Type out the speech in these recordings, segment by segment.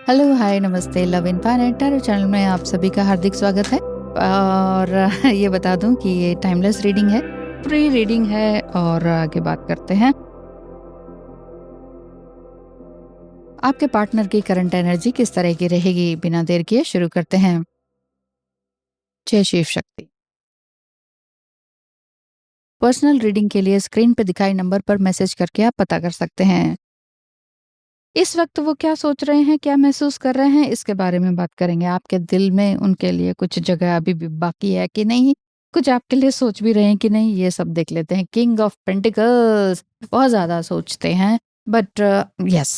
Hello, हाय, नमस्ते, love infinite tarot channel में आप सभी का हार्दिक स्वागत है। और ये बता दूं कि ये टाइमलेस रीडिंग है, फ्री रीडिंग है। और आगे बात करते हैं आपके पार्टनर की करंट एनर्जी किस तरह की रहेगी। बिना देर किए शुरू करते हैं। जय शिव शक्ति। पर्सनल रीडिंग के लिए स्क्रीन पर दिखाई नंबर पर मैसेज करके आप पता कर सकते हैं इस वक्त वो क्या सोच रहे हैं, क्या महसूस कर रहे हैं, इसके बारे में बात करेंगे। आपके दिल में उनके लिए कुछ जगह अभी भी बाकी है कि नहीं, कुछ आपके लिए सोच भी रहे हैं कि नहीं, ये सब देख लेते हैं। किंग ऑफ पेंटिकल्स बहुत ज्यादा सोचते हैं, बट यस,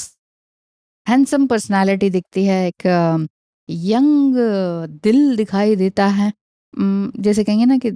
हैंडसम पर्सनालिटी दिखती है, एक यंग दिल दिखाई देता है। जैसे कहेंगे ना कि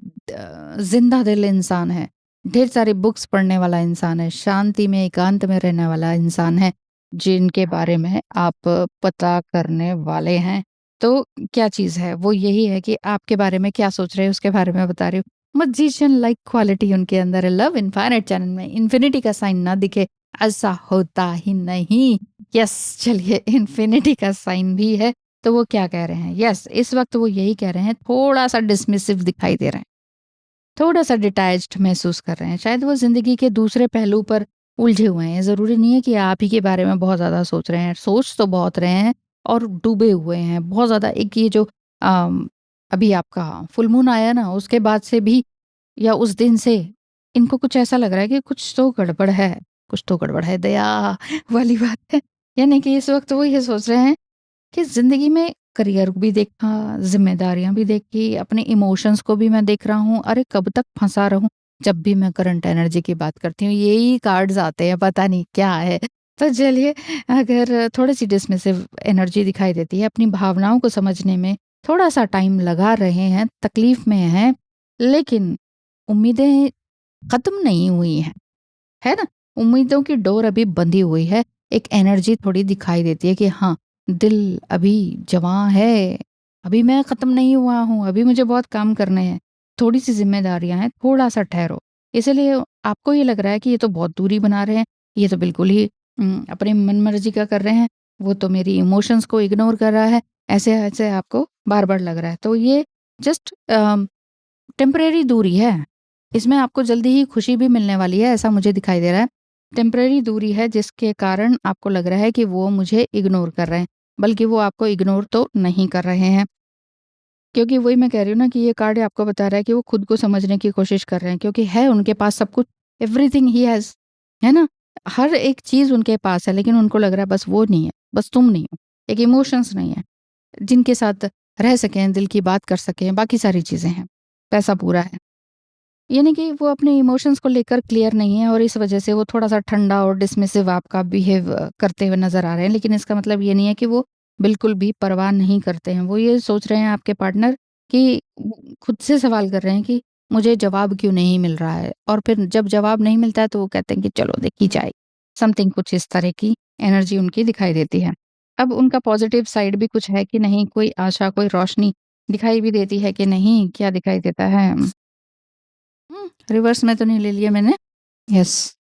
जिंदा दिल इंसान है, ढेर सारी बुक्स पढ़ने वाला इंसान है, शांति में एकांत में रहने वाला इंसान है, जिनके बारे में आप पता करने वाले हैं। तो क्या चीज है वो, यही है कि आपके बारे में क्या सोच रहे हैं उसके बारे में बता रही हूँ। मजिशियन लाइक क्वालिटी उनके अंदर है। लव इनफाइनाइट चैनल में इन्फिनिटी का साइन ना दिखे ऐसा होता ही नहीं। यस, चलिए, इन्फिनिटी का साइन भी है। तो वो क्या कह रहे हैं? यस, इस वक्त वो यही कह रहे हैं, थोड़ा सा डिसमिसिव दिखाई दे रहे हैं, थोड़ा सा डिटैच्ड महसूस कर रहे हैं। शायद वो जिंदगी के दूसरे पहलू पर उलझे हुए हैं। जरूरी नहीं है कि आप ही के बारे में बहुत ज्यादा सोच रहे हैं, सोच तो बहुत रहे हैं और डूबे हुए हैं बहुत ज्यादा। एक ये जो अभी आपका फुल मून आया ना, उसके बाद से भी या उस दिन से इनको कुछ ऐसा लग रहा है कि कुछ तो गड़बड़ है, कुछ तो गड़बड़ है, दया वाली बात है। यानी कि इस वक्त वो ये सोच रहे हैं कि ज़िंदगी में करियर भी देखा, ज़िम्मेदारियाँ भी देखी, अपने इमोशंस को भी मैं देख रहा हूँ। अरे कब तक फँसा रहूँ? जब भी मैं करंट एनर्जी की बात करती हूँ, यही कार्ड्स आते हैं, पता नहीं क्या है। तो चलिए, अगर थोड़ी-सी डिसमिसिव एनर्जी दिखाई देती है, अपनी भावनाओं को समझने में थोड़ा-सा टाइम लगा रहे हैं, तकलीफ़ में हैं, लेकिन उम्मीदें ख़त्म नहीं हुई हैं, है ना? उम्मीदों की डोर अभी बंधी हुई है। एक एनर्जी थोड़ी दिखाई देती है कि हाँ, दिल अभी जवां है, अभी मैं ख़त्म नहीं हुआ हूँ, अभी मुझे बहुत काम करने हैं, थोड़ी-सी ज़िम्मेदारियाँ हैं, थोड़ा-सा ठहरो। इसीलिए आपको ये लग रहा है कि ये तो बहुत दूरी बना रहे हैं, ये तो बिल्कुल ही अपनी मनमर्जी का कर रहे हैं, वो तो मेरी इमोशंस को इग्नोर कर रहा है, ऐसे-ऐसे आपको बार-बार लग रहा है। तो ये जस्ट टेम्परेरी दूरी है। इसमें आपको जल्दी ही खुशी भी मिलने वाली है, ऐसा मुझे दिखाई दे रहा है। टेम्परेरी दूरी है जिसके कारण आपको लग रहा है कि वो मुझे इग्नोर कर रहे हैं, बल्कि वो आपको इग्नोर तो नहीं कर रहे हैं। क्योंकि वही मैं कह रही हूँ ना कि ये कार्ड आपको बता रहा है कि वो खुद को समझने की कोशिश कर रहे हैं, क्योंकि है उनके पास सब कुछ, एवरीथिंग ही हैज़, है ना? हर एक चीज़ उनके पास है, लेकिन उनको लग रहा है बस वो नहीं है, बस तुम नहीं हो। एक इमोशंस नहीं है, जिनके साथ रह सकें, दिल की बात कर सकें, बाकी सारी चीज़ें हैं। पैसा पूरा है। यानी कि वो अपने इमोशंस को लेकर क्लियर नहीं है और इस वजह से वो थोड़ा-सा ठंडा और डिसमिसिव आपका बिहेव करते हुए नज़र आ रहे हैं। लेकिन इसका मतलब ये नहीं है कि वो बिल्कुल भी परवाह नहीं करते हैं। वो ये सोच रहे हैं आपके पार्टनर कि खुद से सवाल कर रहे हैं कि मुझे जवाब क्यों नहीं मिल रहा है? और फिर जब जवाब नहीं मिलता है तो वो कहते हैं कि चलो देखी जाए। समथिंग कुछ इस तरह की एनर्जी उनकी दिखाई देती है। अब उनका पॉजिटिव साइड भी कुछ है कि नहीं? कोई आशा, कोई रोशनी दिखाई भी देती है कि नहीं? क्या दिखाई देता है? रिवर्स में तो नहीं ले लिया मैंने। यस,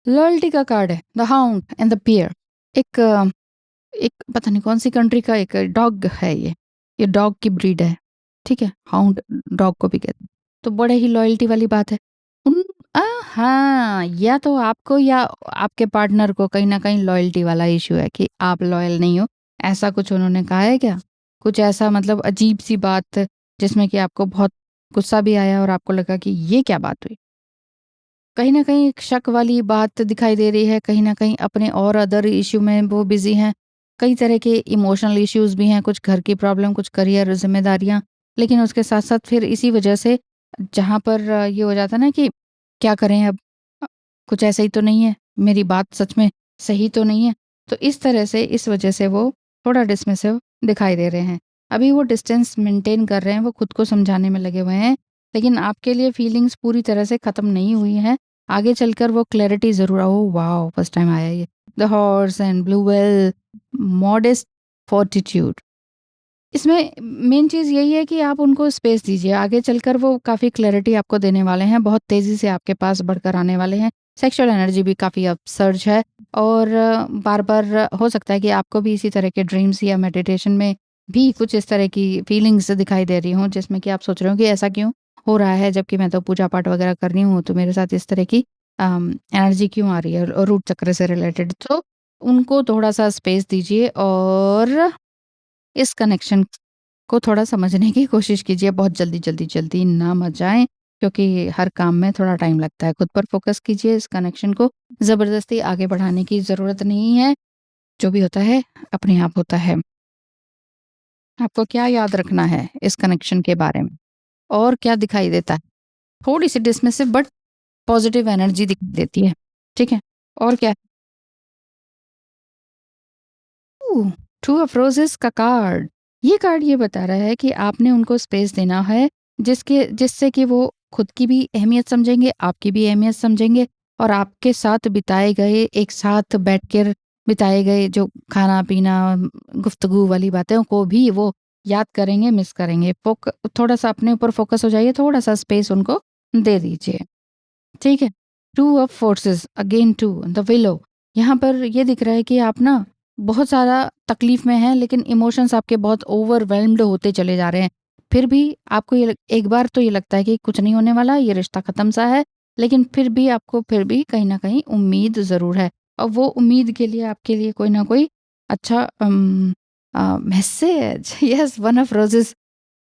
लॉयल्टी का कार्ड है, द हाउंड एंड द पियर। एक एक पता नहीं कौन सी कंट्री का एक डॉग है ये। ये डॉग की ब्रीड है, ठीक है? हाउंड डॉग को भी कहते हैं। तो बड़े ही लॉयल्टी वाली बात है। उन हाँ, या तो आपको या आपके पार्टनर को कहीं न कहीं लॉयल्टी वाला इश्यू है कि आप लॉयल नहीं हो। ऐसा कुछ उन्होंने कहा है क्या? कुछ ऐसा मतलब अजीब-सी बात जिसमें कि आपको बहुत गुस्सा भी आया और आपको लगा कि ये क्या बात हुई? कहीं न कहीं एक शक वाली बात दिखाई दे रही है, कहीं न कहीं अपने और अदर इश्यू में वो बिज़ी हैं। कई तरह के इमोशनल इश्यूज़ भी हैं, कुछ घर की प्रॉब्लम, कुछ करियर ज़िम्मेदारियाँ। लेकिन उसके साथ-साथ फिर इसी वजह से जहाँ पर ये हो जाता है ना कि क्या करें अब? अ, कुछ ऐसा ही तो नहीं है, मेरी बात सच में सही तो नहीं है। तो इस तरह से, इस वजह से वो थोड़ा डिसमिसिव दिखाई दे रहे हैं। अभी वो डिस्टेंस मेंटेन कर रहे हैं, वो खुद को समझाने में लगे हुए हैं। लेकिन आपके लिए फीलिंग्स पूरी तरह से खत्म नहीं हुई हैं। आगे चलकर वो क्लैरिटी ज़रूर ओह वाओ! फर्स्ट टाइम आया ये। The horse and blue whale, modest fortitude. इसमें मेन चीज़ यही है कि आप उनको स्पेस दीजिए। आगे चलकर वो काफ़ी क्लैरिटी आपको देने वाले हैं, बहुत तेज़ी से आपके पास बढ़कर आने वाले हैं। सेक्सुअल एनर्जी भी काफ़ी अपसर्ज है और बार-बार हो सकता है कि आपको भी इसी तरह के ड्रीम्स या मेडिटेशन में भी कुछ इस तरह की फीलिंग्स दिखाई दे रही हों, जिसमें कि आप सोच रहे हो कि ऐसा क्यों हो रहा है, जबकि मैं तो पूजा-पाठ वगैरह कर रही हूँ, तो मेरे साथ इस तरह की एनर्जी क्यों आ रही है रूट चक्र से रिलेटेड। तो उनको थोड़ा-सा स्पेस दीजिए और इस कनेक्शन को थोड़ा समझने की कोशिश कीजिए। बहुत जल्दी ना मत जाएँ, क्योंकि हर काम में थोड़ा टाइम लगता है। खुद पर फ़ोकस कीजिए, इस कनेक्शन को ज़बरदस्ती आगे बढ़ाने की ज़रूरत नहीं है। जो भी होता है, अपने आप होता है। आपको क्या याद रखना है इस कनेक्शन के बारे में? और क्या दिखाई देता है? थोड़ी-सी डिसमिसिव बट पॉज़िटिव एनर्जी दिखाई देती है। ठीक है? और क्या? ओह! टू ऑफ रोज़ेज़ का कार्ड। ये कार्ड ये बता रहा है कि आपने उनको स्पेस देना है, जिससे कि वो खुद की भी अहमियत समझेंगे, आपकी भी अहमियत समझेंगे और आपके साथ बिताए गए, एक साथ बैठकर बिताए गए जो खाना-पीना, गुफ्तगू वाली बातों को भी वो याद करेंगे, मिस करेंगे। थोड़ा-सा अपने ऊपर फ़ोकस हो जाइए, थोड़ा-सा स्पेस उनको दे दीजिए। ठीक है? Two of forces again to the willow. यहाँ पर ये दिख रहा है कि आप ना बहुत ज़्यादा तकलीफ़ में हैं, लेकिन इमोशंस आपके बहुत ओवरवेल्म्ड होते चले जा रहे हैं। फिर भी आपको एक बार तो ये लगता है कि कुछ नहीं होने वाला, ये रिश्ता ख़त्म सा है, लेकिन फिर भी आपको फिर भी कहीं न कहीं उम्मीद ज़रूर है। और वो उम्मीद के लिए आपके लिए कोई ना कोई अच्छा message yes one of Roses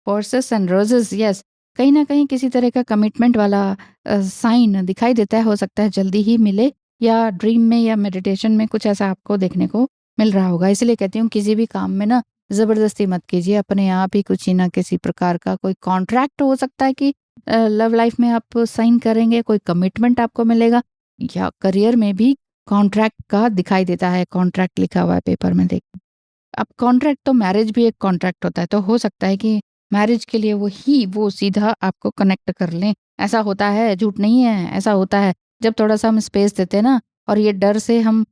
horses and roses yes, कहीं न कहीं किसी तरह का कमिटमेंट वाला साइन दिखाई देता है, हो सकता है जल्दी ही मिले या ड्रीम में या मेडिटेशन में कुछ ऐसा आपको देखने को मिल रहा होगा। इसलिए कहती हूँ किसी भी काम में ना ज़बरदस्ती मत कीजिए, अपने आप ही किसी ना किसी प्रकार का कोई कॉन्ट्रैक्ट हो सकता है कि लव लाइफ में आप साइन करेंगे, कोई कमिटमेंट आपको मिलेगा या करियर में भी कॉन्ट्रैक्ट का दिखाई देता है, कॉन्ट्रैक्ट लिखा हुआ है पेपर में देखिए। अब कॉन्ट्रैक्ट तो मैरिज भी एक कॉन्ट्रैक्ट होता है, तो हो सकता है कि मैरिज के लिए वो सीधा आपको कनेक्ट कर लें। ऐसा होता है, झूठ नहीं है, ऐसा होता है। जब थोड़ा-सा हम स्पेस देते हैं ना और ये डर से हम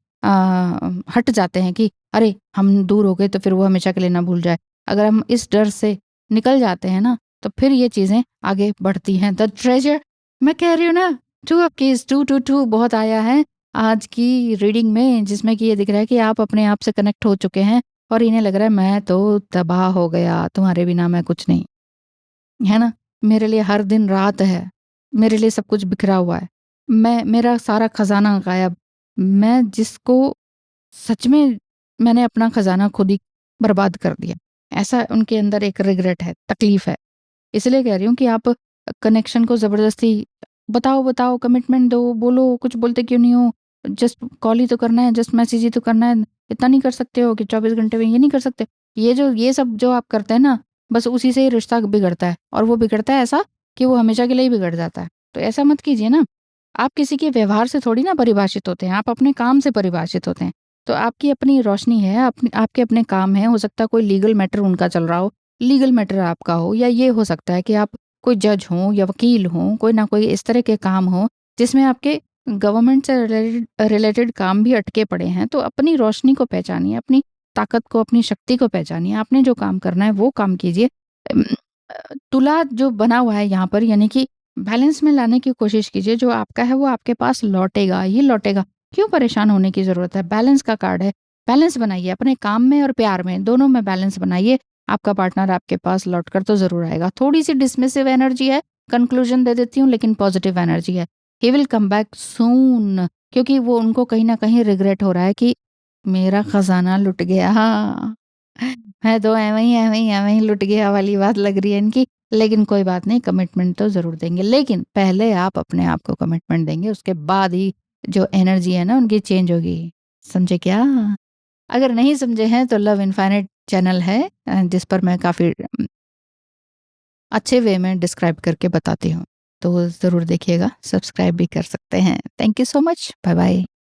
हट जाते हैं कि अरे! हम दूर हो गए तो फिर वो हमेशा के लिए ना भूल जाए। अगर हम इस डर से निकल जाते हैं ना, तो फिर ये चीज़ें आगे बढ़ती हैं। द ट्रेज़र मैं कह रही हूँ ना, 2 ऑफ कीज़ 222 बहुत आया है आज की रीडिंग में, जिसमें कि ये दिख रहा है कि आप अपने आप से कनेक्ट हो चुके हैं और इन्हें लग रहा है मैं तो तबाह हो गया, तुम्हारे बिना मैं कुछ नहीं। है ना? मेरे लिए हर दिन रात है, मेरे लिए सब कुछ बिखरा हुआ है। मेरा सारा खज़ाना गायब। मैं जिसको सच में मैंने अपना खज़ाना खुद ही बर्बाद कर दिया। ऐसा उनके अंदर एक रिग्रेट है, तकलीफ़ है। इसलिए कह रही हूँ कि आप कनेक्शन को ज़बरदस्ती बताओ, कमिटमेंट दो, बोलो, कुछ बोलते क्यों नहीं हो? जस्ट कॉल ही तो करना है, जस्ट मैसेज ही तो करना है। इतना नहीं कर सकते हो कि 24 घंटे में ये नहीं कर सकते? ये सब जो आप करते हैं ना, बस उसी से ही रिश्ता बिगड़ता है और वो बिगड़ता है ऐसा कि वो हमेशा के लिए ही बिगड़ जाता है। तो ऐसा मत कीजिए ना। आप किसी के व्यवहार से थोड़ी ना परिभाषित होते हैं, आप अपने काम से परिभाषित होते हैं। तो आपकी अपनी रोशनी है, आपके अपने काम हैं, हो सकता है कोई लीगल मैटर उनका चल रहा हो, लीगल मैटर आपका हो या ये हो सकता है कि आप कोई जज हों या वकील हों, कोई ना कोई इस तरह के काम हों, जिसमें आपके गवर्नमेंट से रिलेटेड रिलेटेड काम भी अटके पड़े हैं। तो अपनी रोशनी को पहचानिए, अपनी ताकत को, अपनी शक्ति को पहचानिए, आपने जो काम करना है वो काम कीजिए। तुला जो बना हुआ है यहाँ पर यानी कि बैलेंस में लाने की कोशिश कीजिए, जो आपका है वो आपके पास लौटेगा ही लौटेगा। क्यों परेशान होने की ज़रूरत है? बैलेंस का कार्ड है, बैलेंस बनाइए अपने काम में और प्यार में, दोनों में बैलेंस बनाइए। आपका पार्टनर आपके पास लौटकर तो ज़रूर आएगा। थोड़ी-सी डिसमिसिव एनर्जी है, कन्क्लूज़न दे देती हूँ लेकिन पॉज़िटिव एनर्जी है। He will come back soon, क्योंकि वो उनको कहीं न कहीं रिग्रेट हो रहा है कि मेरा खज़ाना लुट गया। मैं तो ऐवें ही लुट गया वाली बात लग रही है इनकी। लेकिन कोई बात नहीं, कमिटमेंट तो ज़रूर देंगे। लेकिन पहले आप अपने आप को कमिटमेंट देंगे, उसके बाद ही जो एनर्जी है ना उनकी चेंज होगी। समझे क्या? अगर नहीं समझे हैं तो लव इनफाइनाइट चैनल है जिस पर मैं काफ़ी अच्छे वे में डिस्क्राइब करके बताती हूँ। तो ज़रूर देखिएगा, सब्सक्राइब भी कर सकते हैं। Thank you so much. Bye bye.